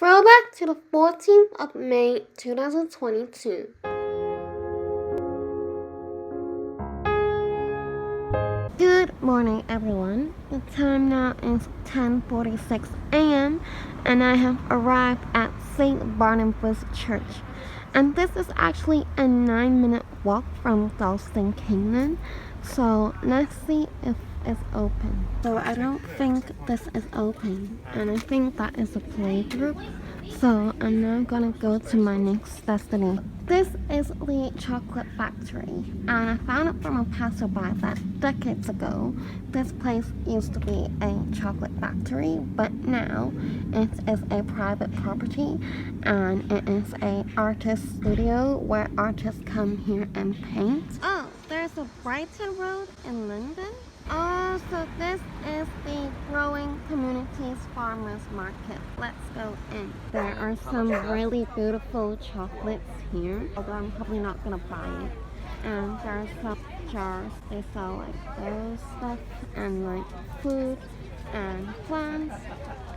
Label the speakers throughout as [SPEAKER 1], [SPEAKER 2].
[SPEAKER 1] Throwback to the 14th of May 2022. Good morning, everyone. The time now is 10:46 a.m. and I have arrived at St. Barnabas Church. And this is actually a 9-minute walk from Dalston, Canaan. So let's see if it's open. So I don't think this is open, and I think that is a playgroup. So I'm now gonna go to my next destination. This is the chocolate factory, and I found it from a passerby that decades ago this place used to be a chocolate factory, but now it is a private property and it is a artist studio where artists come here and paint. Oh, there's a Brighton Road in London. Oh, so this is the Growing Communities Farmers Market. Let's go in. There are some really beautiful chocolates here, although I'm probably not gonna buy it. And there are some jars. They sell like those stuff and like food and plants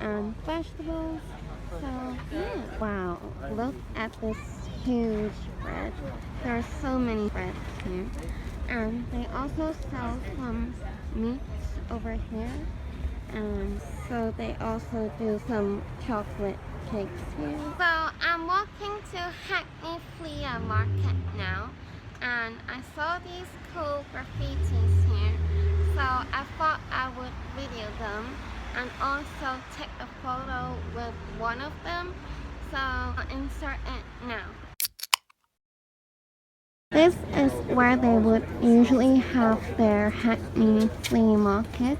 [SPEAKER 1] and vegetables. So yeah. Wow, look at this huge bread. There are so many breads here. And they also sell some meats over here, and so they also do some chocolate cakes here. So I'm walking to Hackney Flea market now, and I saw these cool graffitis here, so I thought I would video them and also take a photo with one of them, so I'll insert it now. This is where they would usually have their Hackney flea market,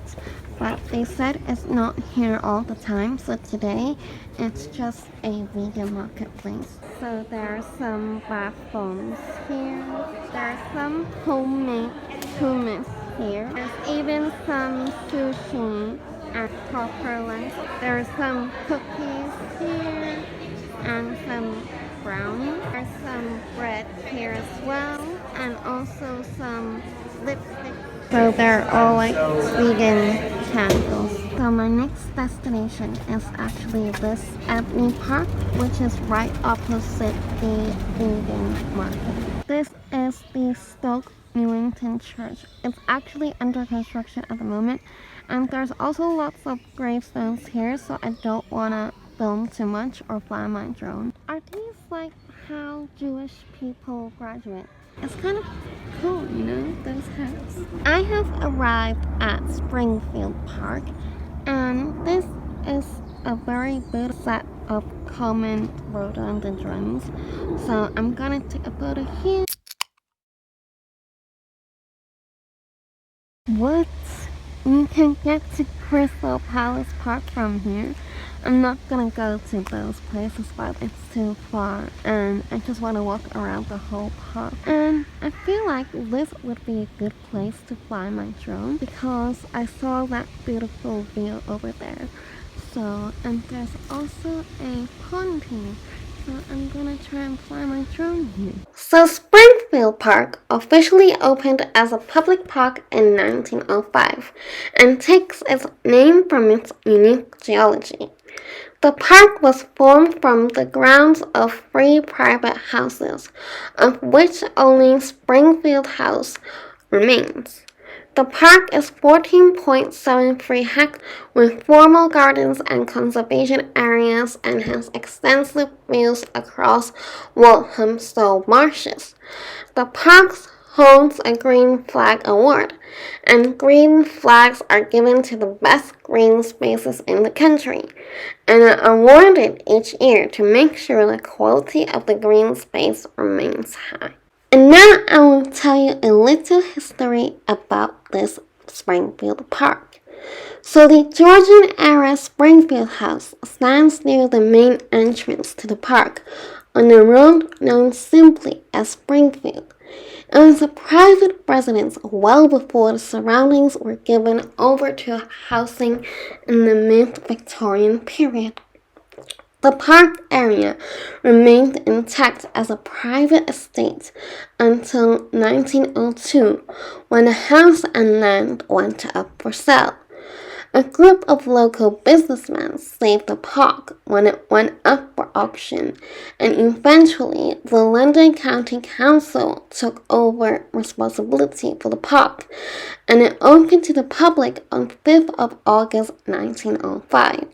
[SPEAKER 1] but they said it's not here all the time, so today it's just a vegan marketplace. So there are some bath bombs here, there's some homemade hummus here, there's even some sushi and proper lunch. There's some cookies here and some brownie. There's some bread here as well, and also some lipstick. So they're all like vegan candles. So my next destination is actually this Henrory Park, which is right opposite the vegan market. This is the Stoke Newington Church. It's actually under construction at the moment, and there's also lots of gravestones here, so I don't want to film too much or fly my drone. Are these like how Jewish people graduate? It's kind of cool, you know, those hats. I have arrived at Springfield Park, and this is a very good set of common rhododendrons. So I'm gonna take a photo here. What? You can get to Crystal Palace Park from here. I'm not gonna go to those places, but it's too far, and I just want to walk around the whole park. And I feel like this would be a good place to fly my drone because I saw that beautiful view over there. So, and there's also a pond here. So I'm gonna try and fly my drone here. So Springfield Park officially opened as a public park in 1905 and takes its name from its unique geology. The park was formed from the grounds of 3 private houses, of which only Springfield House remains. The park is 14.73 hectares with formal gardens and conservation areas and has extensive views across Walthamstow marshes. The park holds a Green Flag Award, and green flags are given to the best green spaces in the country and are awarded each year to make sure the quality of the green space remains high. And now I will tell you a little history about this Springfield Park. So the Georgian-era Springfield House stands near the main entrance to the park on a road known simply as Springfield. It was a private residence well before the surroundings were given over to housing in the mid-Victorian period. The park area remained intact as a private estate until 1902, when the house and land went up for sale. A group of local businessmen saved the park when it went up for auction, and eventually the London County Council took over responsibility for the park, and it opened to the public on 5th of August 1905.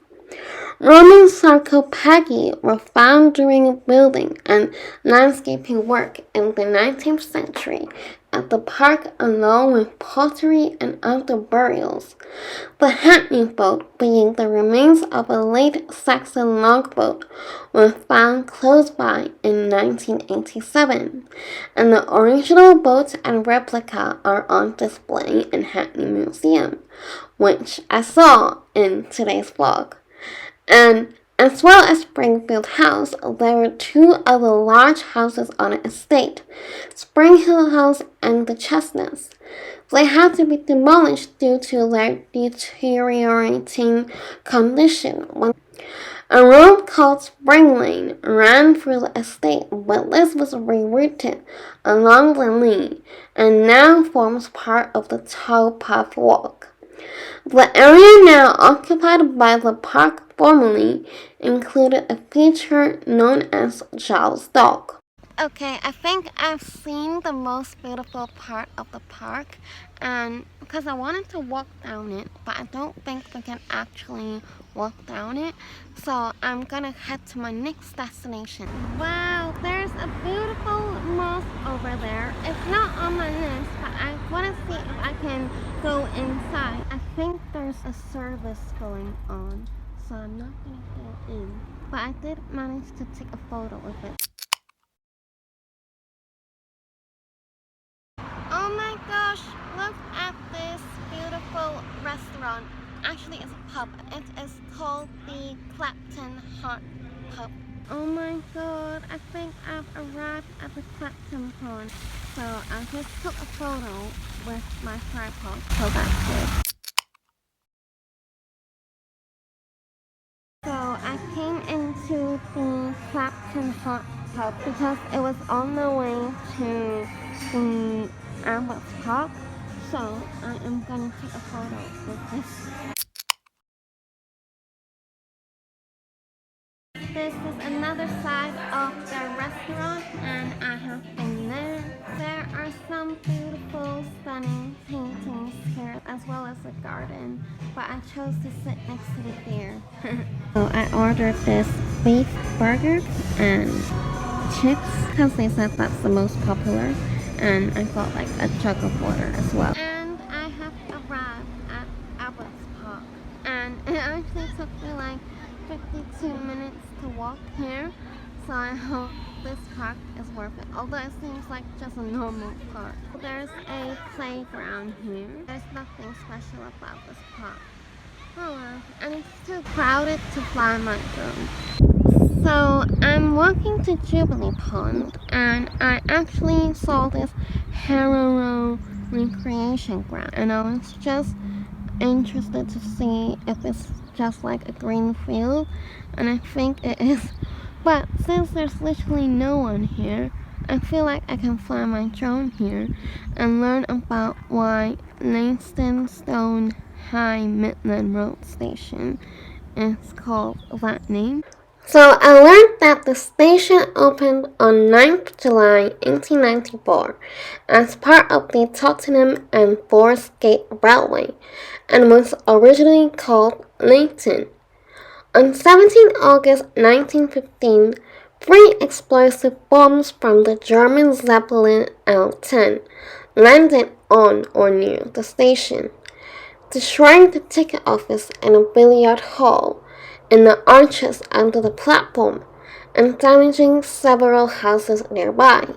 [SPEAKER 1] Roman sarcophagi were found during building and landscaping work in the 19th century at the park, along with pottery and other burials. The Hackney boat, being the remains of a late Saxon longboat, were found close by in 1987, and the original boat and replica are on display in Hackney Museum, which I saw in today's vlog. And as well as Springfield House, there were two other large houses on the estate, Springfield House and the Chestnuts. They had to be demolished due to their deteriorating condition. A road called Spring Lane ran through the estate, but this was rerouted along the Lee and now forms part of the towpath walk. The area now occupied by the park formerly included a feature known as Giles Dock. Okay, I think I've seen the most beautiful part of the park, and because I wanted to walk down it, but I don't think we can actually walk down it, so I'm gonna head to my next destination. Wow, there's a beautiful mosque over there. It's not on my list, but I want to see if I can go inside. I think there's a service going on, so I'm not gonna go in, but I did manage to take a photo of it. Oh my gosh, look at this beautiful restaurant. Actually, it's a pub. It is called the Clapton Hart Pub. Oh my god, I think I've arrived at the Clapton Pond. So I just took a photo with my tripod, so that's good. So I came into the Clapton Hart Pub because it was on the way to the Barnabas Park, so I am gonna take a photo with this. This is another side of the restaurant, and I have been there. There are some beautiful, stunning paintings here, as well as a garden, but I chose to sit next to the deer. So I ordered this beef burger and chips because they said that's the most popular, and I got like a jug of water as well. And I have arrived at Abbott's Park, and it actually took me like 52 minutes to walk here, so I hope this park is worth it, although it seems like just a normal park. There's a playground here. There's nothing special about this park. Oh well, and it's too crowded to fly my drone. So I'm walking to Jubilee Pond, and I actually saw this harrow recreation ground, and I was just interested to see if it's just like a green field, and I think it is. But since there's literally no one here, I feel like I can fly my drone here and learn about why Leytonstone High Midland Road Station is called that name. So I learned that the station opened on 9th July 1894 as part of the Tottenham and Forest Gate Railway and was originally called Leighton. On 17 August 1915, 3 explosive bombs from the German Zeppelin L-10 landed on or near the station, destroying the ticket office and a billiard hall in the arches under the platform and damaging several houses nearby.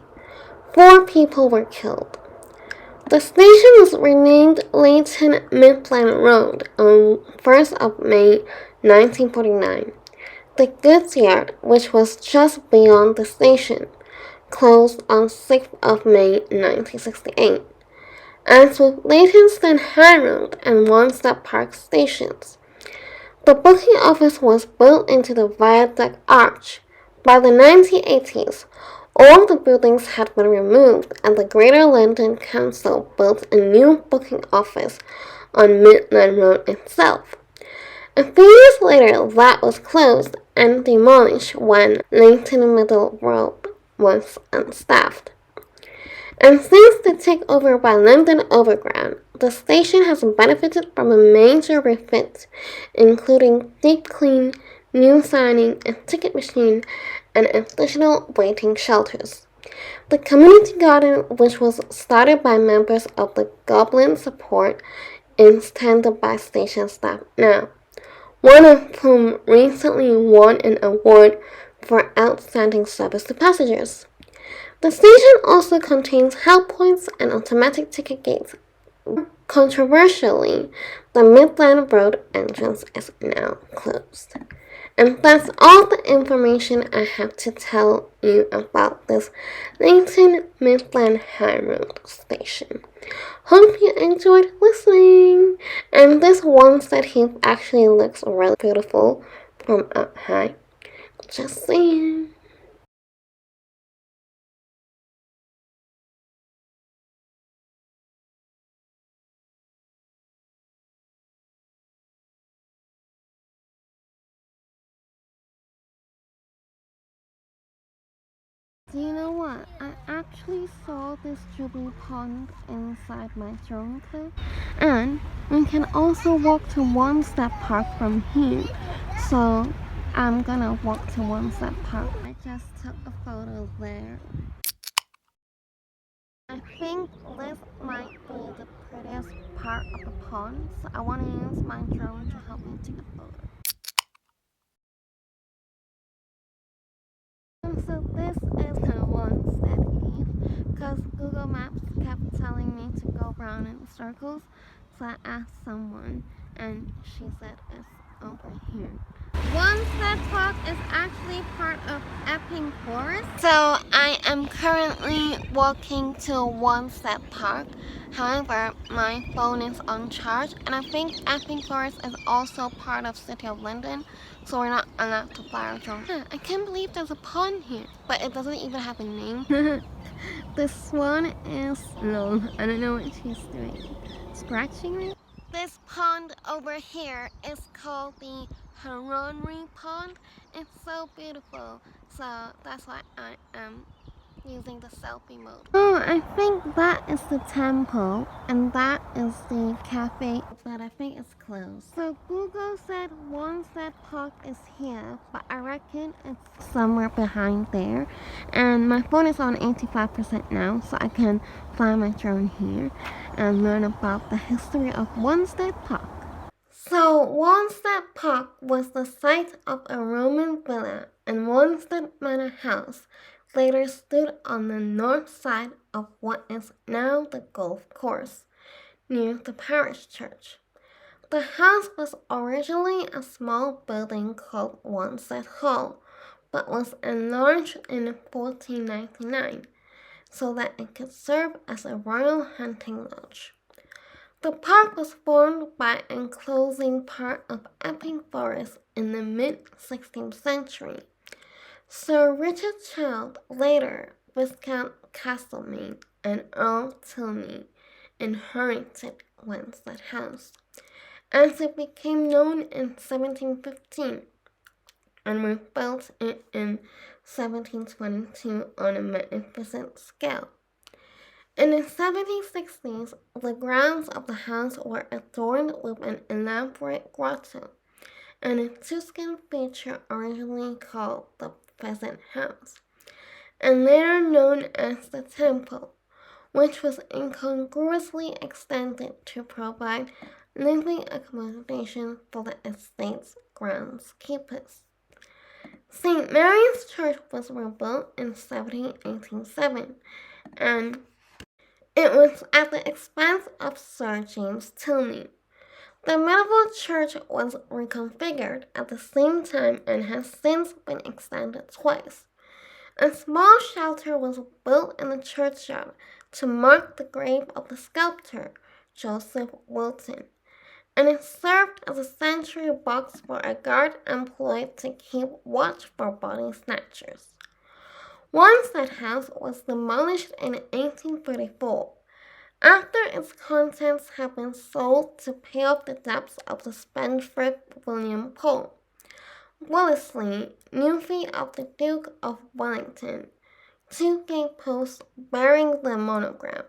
[SPEAKER 1] 4 people were killed. The station was renamed Leighton Midland Road on 1st of May 1949. The goods yard, which was just beyond the station, closed on 6th of May 1968. As with Leytonstone High Road and Wanstead Park stations, the booking office was built into the viaduct arch. By the 1980s, all the buildings had been removed, and the Greater London Council built a new booking office on Midland Road itself. A few years later, that was closed and demolished when Leighton Middle Road was unstaffed. And since the takeover by London Overground, the station has benefited from a major refit, including deep clean, new signing, a ticket machine, and additional waiting shelters. The community garden, which was started by members of the Goblin Support, is tended by station staff now, one of whom recently won an award for outstanding service to passengers. The station also contains help points and automatic ticket gates. Controversially, the Midland Road entrance is now closed. And that's all the information I have to tell you about this Leighton Midland High Road station. Hope you enjoyed listening. And this wanstead heath actually looks really beautiful from up high. Just saying. Do you know what? I actually saw this jubilee pond inside my drone clip. And we can also walk to Wanstead Park from here. So I'm gonna walk to Wanstead Park. I just took a photo there. I think this might be the prettiest part of the pond, so I want to use my drone to help me take a photo. So this is the Wanstead Heath because Google Maps kept telling me to go round in circles, so I asked someone and she said it's over here. Wanstead Park is actually part of Epping Forest. So I am currently walking to Wanstead Park. However, my phone is on charge and I think Epping Forest is also part of City of London, so we're not allowed to fly our drone. I can't believe there's a pond here, but it doesn't even have a name. The swan is long. I don't know what she's doing. Scratching me? This pond over here is called the Henrory Pond. It's so beautiful, so that's why I am using the selfie mode. Oh, I think that is the temple and that is the cafe, but I think it's closed. So Google said Wanstead Park is here, but I reckon it's somewhere behind there. And my phone is on 85% now, so I can fly my drone here and learn about the history of Wanstead Park. So, Wanstead Park was the site of a Roman villa, and Wanstead Manor House later stood on the north side of what is now the golf course, near the parish church. The house was originally a small building called Wanstead Hall, but was enlarged in 1499 so that it could serve as a royal hunting lodge. The park was formed by enclosing part of Epping Forest in the mid-16th century. Sir Richard Child, later Viscount Castlemaine and Earl Tilney, inherited Wanstead House, as it became known in 1715 and rebuilt it in 1722 on a magnificent scale. In the 1760s, the grounds of the house were adorned with an elaborate grotto and a Tuscan feature originally called the Pheasant House, and later known as the Temple, which was incongruously extended to provide living accommodation for the estate's groundskeepers. St. Mary's Church was rebuilt in 1787, and it was at the expense of Sir James Tilney. The medieval church was reconfigured at the same time and has since been extended twice. A small shelter was built in the churchyard to mark the grave of the sculptor Joseph Wilton, and it served as a sentry box for a guard employed to keep watch for body snatchers. Once that house was demolished in 1834, After its contents had been sold to pay off the debts of the spendthrift William Pole, Wellesley, nephew of the Duke of Wellington, two gateposts bearing the monogram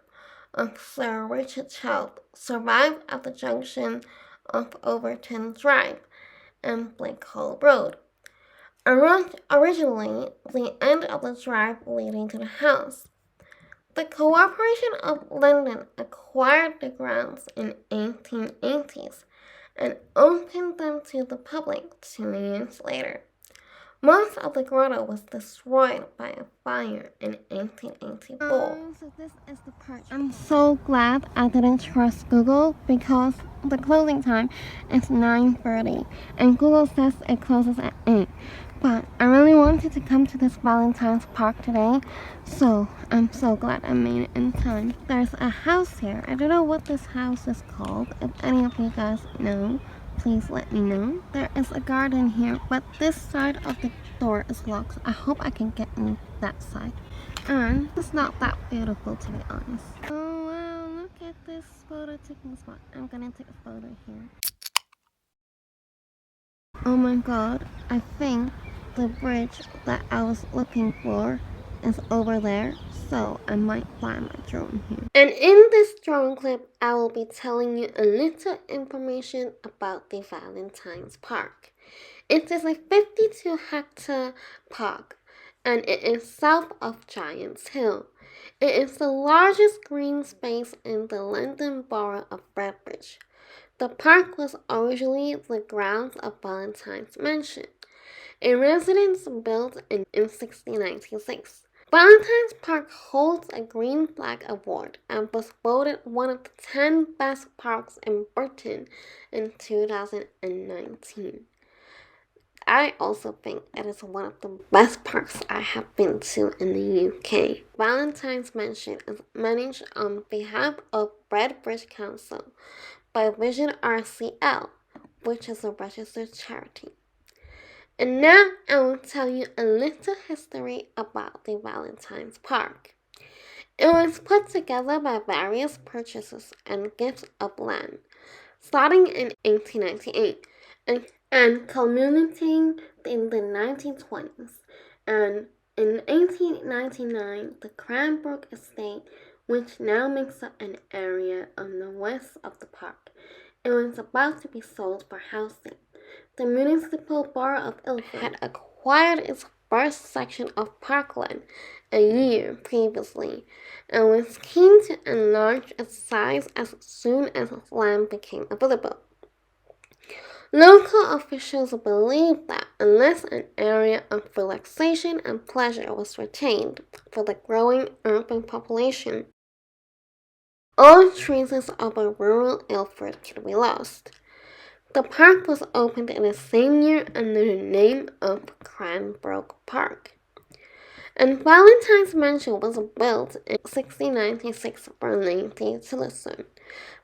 [SPEAKER 1] of Sir Richard Child survive at the junction of Overton Drive and Blackhall Road. Originally the end of the drive leading to the house. The Corporation of London acquired the grounds in 1880s and opened them to the public 2 years later. Most of the grotto was destroyed by a fire in 1884. So this is the part. I'm so glad I didn't trust Google because the closing time is 9:30 and Google says it closes at 8. But I really wanted to come to this Valentine's Park today, so I'm so glad I made it in time. There's a house here. I don't know what this house is called. If any of you guys know, please let me know. There is a garden here, but this side of the door is locked. I hope I can get in that side. And it's not that beautiful, to be honest. Oh wow, look at this photo taking spot. I'm gonna take a photo here. Oh my god, I think the bridge that I was looking for is over there, so I might fly my drone here. And in this drone clip, I will be telling you a little information about the Valentine's Park. It is a 52-hectare park, and it is south of Giant's Hill. It is the largest green space in the London borough of Redbridge. The park was originally the grounds of Valentine's Mansion, a residence built in 1696. Valentine's Park holds a Green Flag Award and was voted one of the 10 best parks in Britain in 2019. I also think it is one of the best parks I have been to in the UK. Valentine's Mansion is managed on behalf of Redbridge Council by Vision RCL, which is a registered charity. And now I will tell you a little history about the Valentine's Park. It was put together by various purchasers and gifts of land, starting in 1898 and culminating in the 1920s. And in 1899, the Cranbrook Estate, which now makes up an area on the west of the park, it was about to be sold for housing. The municipal borough of Ilford had acquired its first section of parkland a year previously and was keen to enlarge its size as soon as land became available. Local officials believed that unless an area of relaxation and pleasure was retained for the growing urban population, all traces of a rural Ilford could be lost. The park was opened in the same year under the name of Cranbrook Park. And Valentine's Mansion was built in 1696 for Lady Tillotson,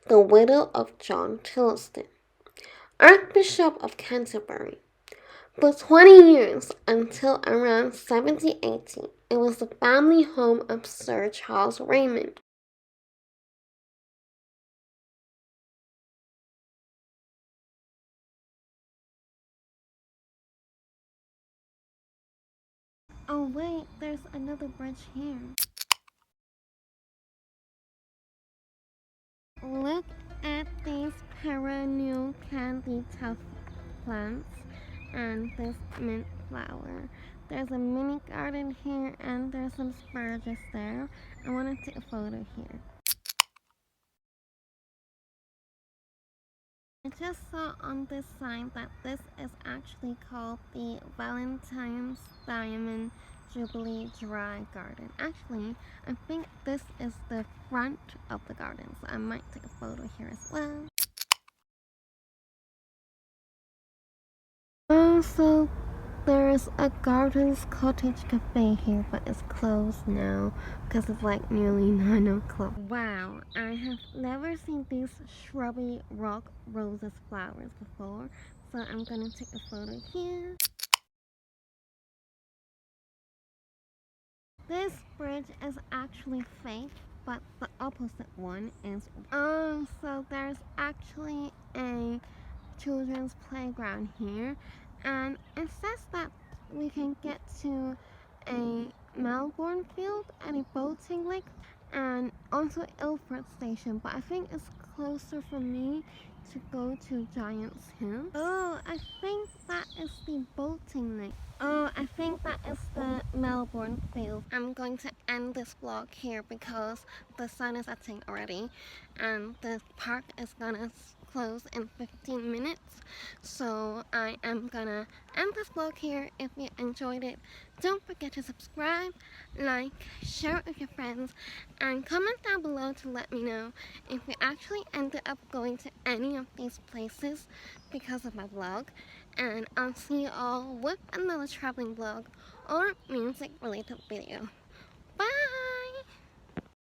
[SPEAKER 1] the widow of John Tillotson, Archbishop of Canterbury. For 20 years, until around 1780, it was the family home of Sir Charles Raymond. Oh wait, there's another bridge here. Look at these perennial candy tough plants and this mint flower. There's a mini garden here and there's some asparagus there. I want to take a photo here. I just saw on this sign that this is actually called the Valentine's Diamond Jubilee Dry Garden. Actually, I think this is the front of the garden, so I might take a photo here as well. So there's a Gardens Cottage Cafe here, but it's closed now because it's like nearly 9 o'clock. Wow, I have never seen these shrubby rock roses flowers before, so I'm gonna take a photo here. This bridge is actually fake but the opposite one is so there's actually a children's playground here, and it says that we can get to a Melbourne field and a boating lake and also Ilford station, but I think it's closer for me to go to Giant's Hill. Oh, I think that is the boating lake. Oh, I think that is the Melbourne field. I'm going to end this vlog here because the sun is setting already and the park is gonna close in 15 minutes. So I am gonna end this vlog here. If you enjoyed it, don't forget to subscribe, like, share it with your friends, and comment down below to let me know if you actually ended up going to any of these places because of my vlog. And I'll see you all with another traveling vlog or music related video.